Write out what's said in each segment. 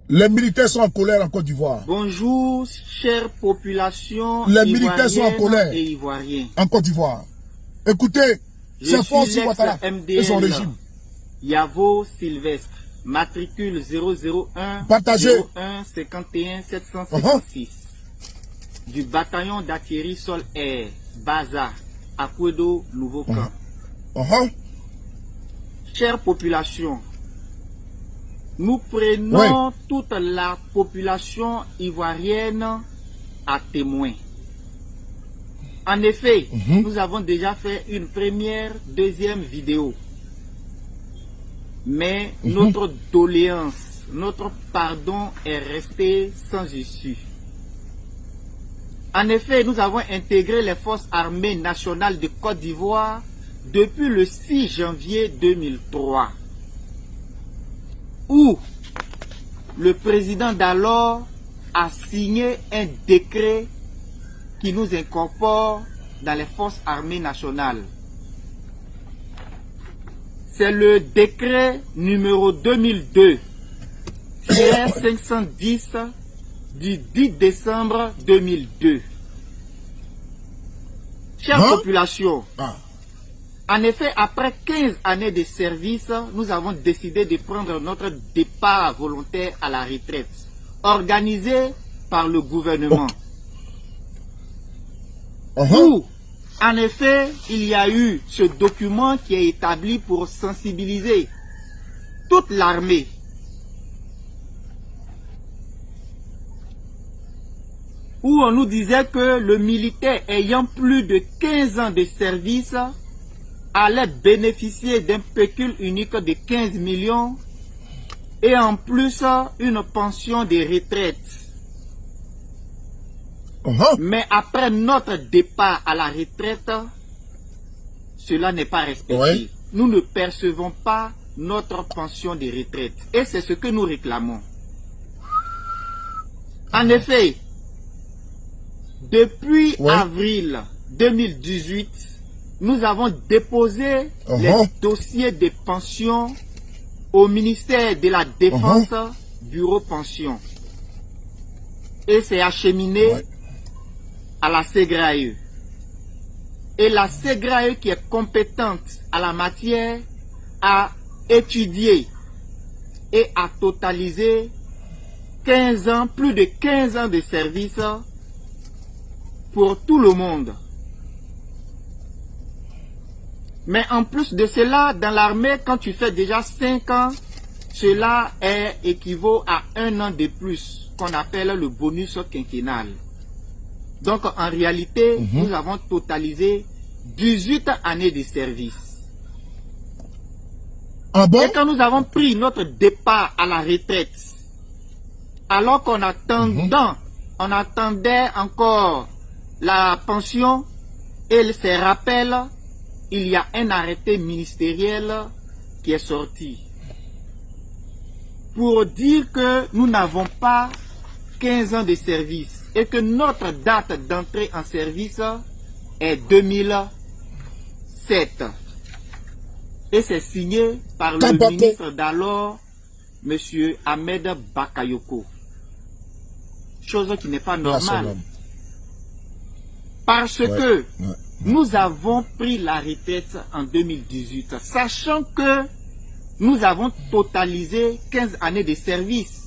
Les militaires sont en colère en Côte d'Ivoire. Bonjour, chère population Les militaires sont en colère et ivoiriens. en Côte d'Ivoire. Écoutez, c'est Fonsi Ouattara et son régime. Yavo Sylvestre, matricule 001 Partagez. 01 51 756 du bataillon d'artillerie sol-air, Baza, Akwedo, Nouveau Camp. Chère population, nous prenons toute la population ivoirienne à témoin. En effet, nous avons déjà fait une première, deuxième vidéo. Mais notre doléance, notre pardon est resté sans issue. En effet, nous avons intégré les forces armées nationales de Côte d'Ivoire depuis le 6 janvier 2003. Où le président d'alors a signé un décret qui nous incorpore dans les forces armées nationales. C'est le décret numéro 2002-510 du 10 décembre 2002. Chère population, en effet, après 15 années de service, nous avons décidé de prendre notre départ volontaire à la retraite, organisé par le gouvernement. Où, en effet, il y a eu ce document qui est établi pour sensibiliser toute l'armée. Où on nous disait que le militaire ayant plus de 15 ans de service allait bénéficier d'un pécule unique de 15 millions et en plus une pension de retraite. Mais après notre départ à la retraite, cela n'est pas respecté. Nous ne percevons pas notre pension de retraite. Et c'est ce que nous réclamons. En effet, depuis avril 2018, nous avons déposé les dossiers de pension au ministère de la Défense, Bureau Pension. Et c'est acheminé à la SEGRAE. Et la SEGRAE, qui est compétente à la matière, a étudié et a totalisé 15 ans, plus de 15 ans de service pour tout le monde. Mais en plus de cela, dans l'armée, quand tu fais déjà 5 ans, cela équivaut à 1 an de plus, qu'on appelle le bonus quinquennal. Donc en réalité, nous avons totalisé 18 années de service. Et quand nous avons pris notre départ à la retraite, alors qu'on attendait encore la pension et ses rappels, il y a un arrêté ministériel qui est sorti pour dire que nous n'avons pas 15 ans de service et que notre date d'entrée en service est 2007. Et c'est signé par le ministre d'alors, M. Ahmed Bakayoko. Chose qui n'est pas normale. Parce que nous avons pris la retraite en 2018, sachant que nous avons totalisé 15 années de service.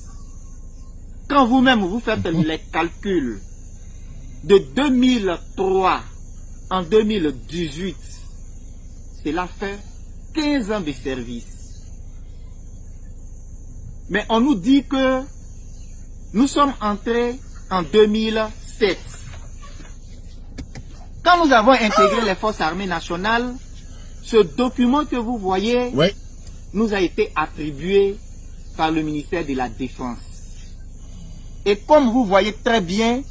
Quand vous-même vous faites les calculs de 2003 en 2018, cela fait 15 ans de service. Mais on nous dit que nous sommes entrés en 2007. Quand nous avons intégré les forces armées nationales, ce document que vous voyez nous a été attribué par le ministère de la Défense. Et comme vous voyez très bien,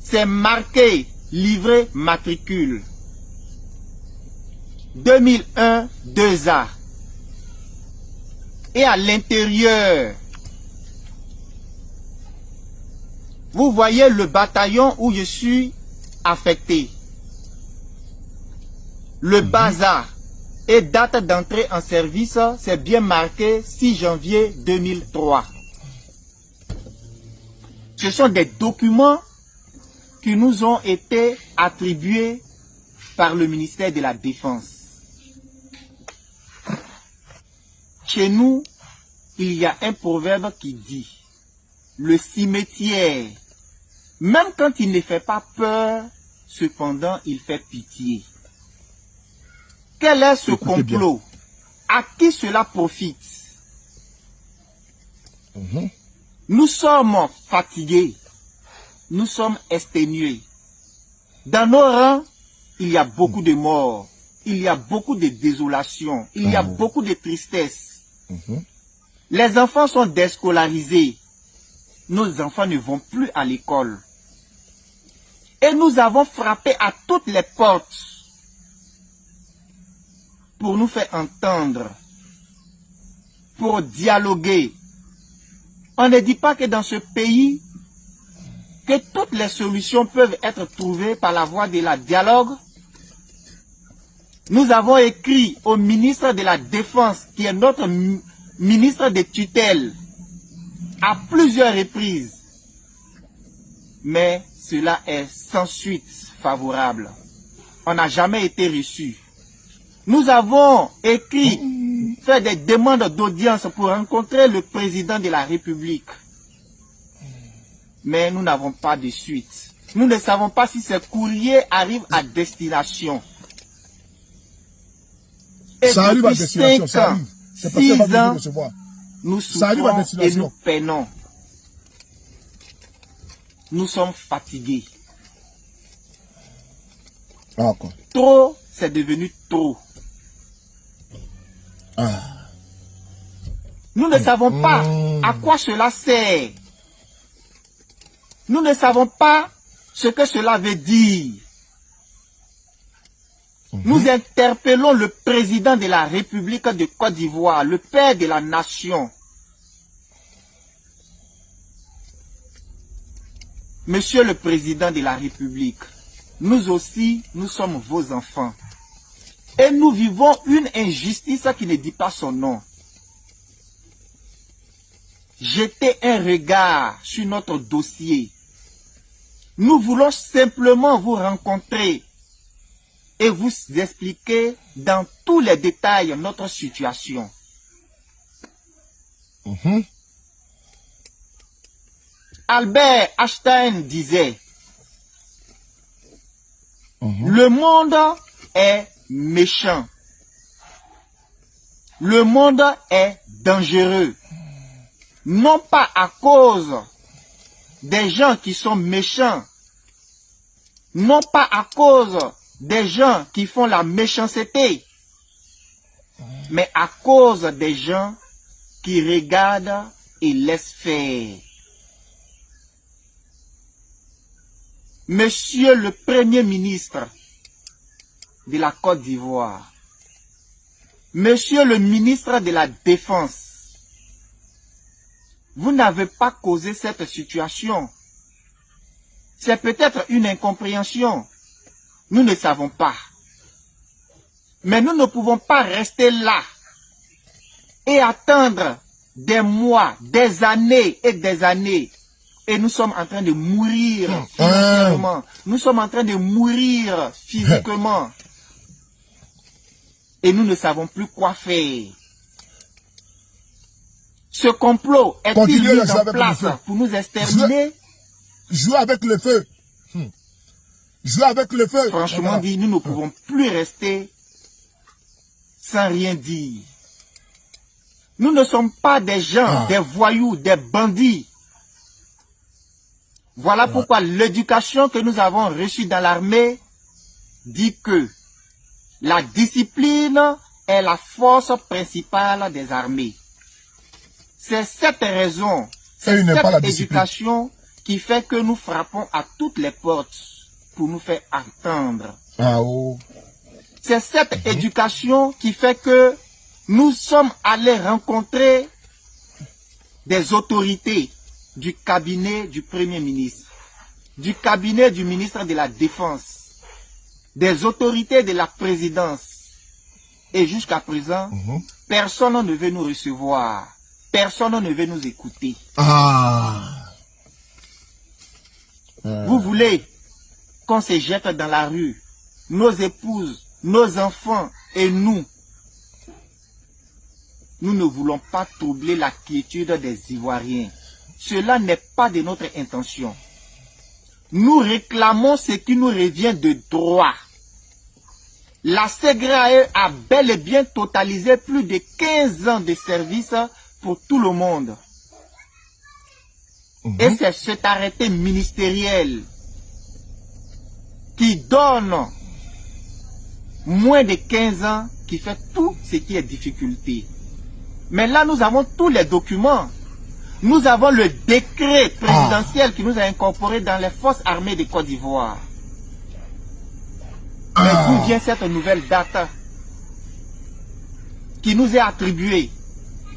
c'est marqué livret matricule 2001 2A. Et à l'intérieur, vous voyez le bataillon où je suis affecté. Le bazar. Et date d'entrée en service, c'est bien marqué 6 janvier 2003. Ce sont des documents qui nous ont été attribués par le ministère de la Défense. Chez nous, il y a un proverbe qui dit, le cimetière, même quand il ne fait pas peur, cependant il fait pitié. Quel est ce complot? À qui cela profite? Nous sommes fatigués, nous sommes exténués. Dans nos rangs, il y a beaucoup de morts, il y a beaucoup de désolation, il y a beaucoup de tristesse. Les enfants sont déscolarisés. Nos enfants ne vont plus à l'école. Et nous avons frappé à toutes les portes pour nous faire entendre, pour dialoguer. On ne dit pas que dans ce pays, que toutes les solutions peuvent être trouvées par la voie de la dialogue. Nous avons écrit au ministre de la Défense, qui est notre ministre de tutelle, à plusieurs reprises. Mais cela est sans suite favorable. On n'a jamais été reçu. Nous avons écrit, fait des demandes d'audience pour rencontrer le président de la République. Mais nous n'avons pas de suite. Nous ne savons pas si ce courrier arrive à destination. Et ça arrive à depuis destination, 5 ans, 6 ans, nous souffrons et nous peinons. Nous sommes fatigués. Trop, c'est devenu trop. Nous ne savons pas à quoi cela sert. Nous ne savons pas ce que cela veut dire. Nous interpellons le président de la République de Côte d'Ivoire, le père de la nation. Monsieur le président de la République, nous aussi, nous sommes vos enfants. Et nous vivons une injustice qui ne dit pas son nom. Jetez un regard sur notre dossier. Nous voulons simplement vous rencontrer et vous expliquer dans tous les détails notre situation. Albert Einstein disait, le monde est méchant. Le monde est dangereux. Non pas à cause des gens qui sont méchants, non pas à cause des gens qui font la méchanceté, mais à cause des gens qui regardent et laissent faire. Monsieur le Premier ministre de la Côte d'Ivoire, Monsieur le ministre de la Défense, vous n'avez pas causé cette situation. C'est peut-être une incompréhension. Nous ne savons pas. Mais nous ne pouvons pas rester là et attendre des mois, des années et des années. Et nous sommes en train de mourir financièrement. Nous sommes en train de mourir physiquement. Et nous ne savons plus quoi faire. Ce complot est-il mis en place pour nous exterminer? Jouer avec le feu. Jouer avec le feu. Franchement dit, nous ne pouvons plus rester sans rien dire. Nous ne sommes pas des gens, des voyous, des bandits. Voilà pourquoi l'éducation que nous avons reçue dans l'armée dit que la discipline est la force principale des armées. C'est cette raison, c'est cette éducation qui fait que nous frappons à toutes les portes pour nous faire entendre. C'est cette éducation qui fait que nous sommes allés rencontrer des autorités du cabinet du Premier ministre, du cabinet du ministre de la Défense, des autorités de la présidence, Et jusqu'à présent, personne ne veut nous recevoir. Personne ne veut nous écouter. Vous voulez qu'on se jette dans la rue, nos épouses, nos enfants et nous. Nous ne voulons pas troubler la quiétude des Ivoiriens. Cela n'est pas de notre intention. Nous réclamons ce qui nous revient de droit. La CEGRAE a bel et bien totalisé plus de 15 ans de service pour tout le monde. Et c'est cet arrêté ministériel qui donne moins de 15 ans qui fait tout ce qui est difficulté. Mais là, nous avons tous les documents. Nous avons le décret présidentiel qui nous a incorporés dans les forces armées de Côte d'Ivoire. Mais d'où vient cette nouvelle date qui nous est attribuée?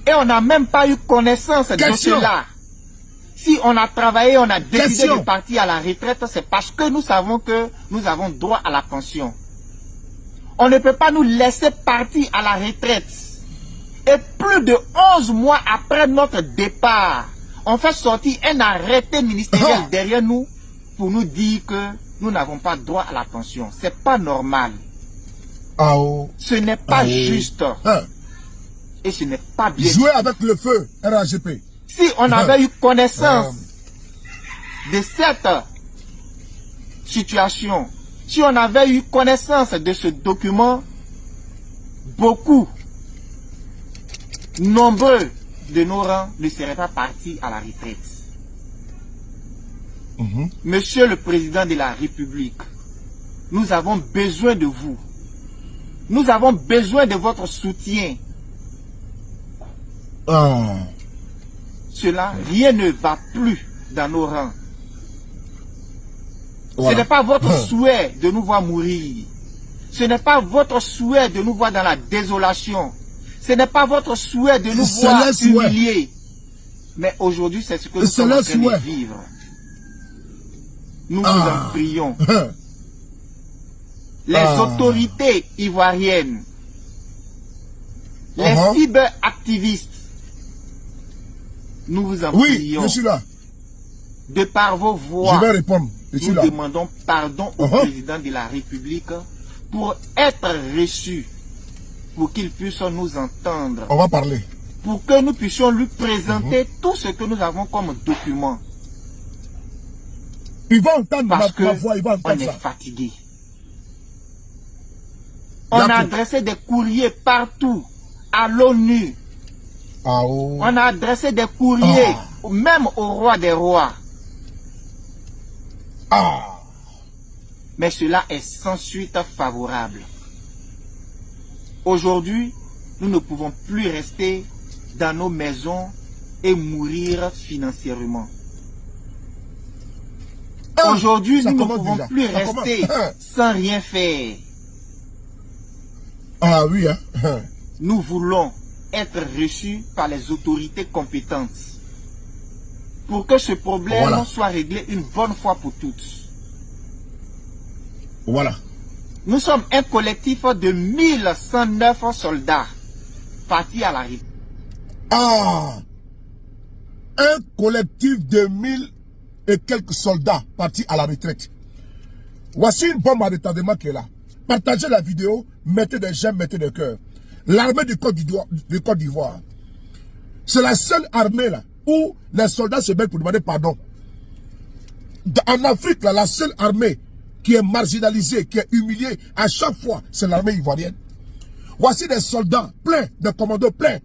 Et on n'a même pas eu connaissance de cela. Si on a travaillé, on a décidé de partir à la retraite, c'est parce que nous savons que nous avons droit à la pension. On ne peut pas nous laisser partir à la retraite. Et plus de 11 mois après notre départ, on fait sortir un arrêté ministériel derrière nous pour nous dire que nous n'avons pas droit à la pension. C'est pas normal. Ce n'est pas juste. Et ce n'est pas bien. Jouer avec le feu, RAGP. Si on avait eu connaissance de cette situation, si on avait eu connaissance de ce document, beaucoup, nombreux de nos rangs ne seraient pas partis à la retraite. Monsieur le Président de la République, nous avons besoin de vous. Nous avons besoin de votre soutien. Cela, rien ne va plus dans nos rangs. Ce n'est pas votre souhait de nous voir mourir. Ce n'est pas votre souhait de nous voir dans la désolation. Ce n'est pas votre souhait de nous voir humiliés. Mais aujourd'hui, c'est ce que nous sommes en train de vivre. Nous vous en prions. Les autorités ivoiriennes, les cyberactivistes, nous vous en prions. Je suis là. De par vos voix, je vais répondre. Nous demandons pardon au président de la République pour être reçu, pour qu'il puisse nous entendre. On va parler. Pour que nous puissions lui présenter tout ce que nous avons comme document. Il va entendre ma voix, il va entendre on est fatigué. On a adressé des courriers partout, à l'ONU. On a adressé des courriers, même au roi des rois. Mais cela est sans suite favorable. Aujourd'hui, nous ne pouvons plus rester dans nos maisons et mourir financièrement. Aujourd'hui, nous ne pouvons plus rester sans rien faire. Nous voulons être reçus par les autorités compétentes pour que ce problème soit réglé une bonne fois pour toutes. Nous sommes un collectif de 1109 soldats partis à la rue. Un collectif de 1000 et quelques soldats partis à la retraite. Voici une bombe à retardement qui est là. Partagez la vidéo, mettez des j'aime, mettez des cœurs. L'armée du Côte d'Ivoire, c'est la seule armée là où les soldats se battent pour demander pardon. En Afrique, là, la seule armée qui est marginalisée, qui est humiliée à chaque fois, c'est l'armée ivoirienne. Voici des soldats pleins, des commandos pleins.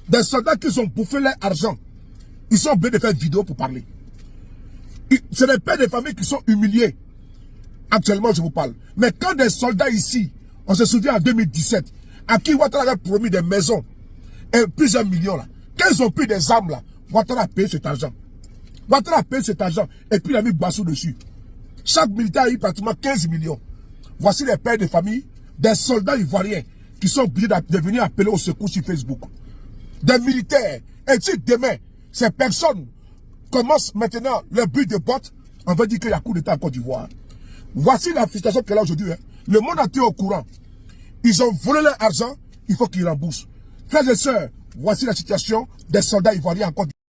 Des soldats qui ont bouffé leur argent. Ils sont obligés de faire vidéo pour parler. C'est des pères de famille qui sont humiliés. Actuellement, je vous parle. Mais quand des soldats ici, on se souvient en 2017, à qui Ouattara a promis des maisons et plusieurs millions là. Quand ils ont pris des armes là, Ouattara a payé cet argent. Ouattara a payé cet argent et puis il a mis Bassou dessus. Chaque militaire a eu pratiquement 15 millions. Voici les pères de famille, des soldats ivoiriens qui sont obligés de venir appeler au secours sur Facebook. Des militaires. Et si demain, ces personnes commencent maintenant le but de botte, on va dire qu'il y a coup d'État en Côte d'Ivoire. Voici la frustration qu'elle a aujourd'hui. Le monde entier est au courant. Ils ont volé leur argent, il faut qu'ils remboursent. Frères et sœurs, voici la situation des soldats ivoiriens en Côte d'Ivoire.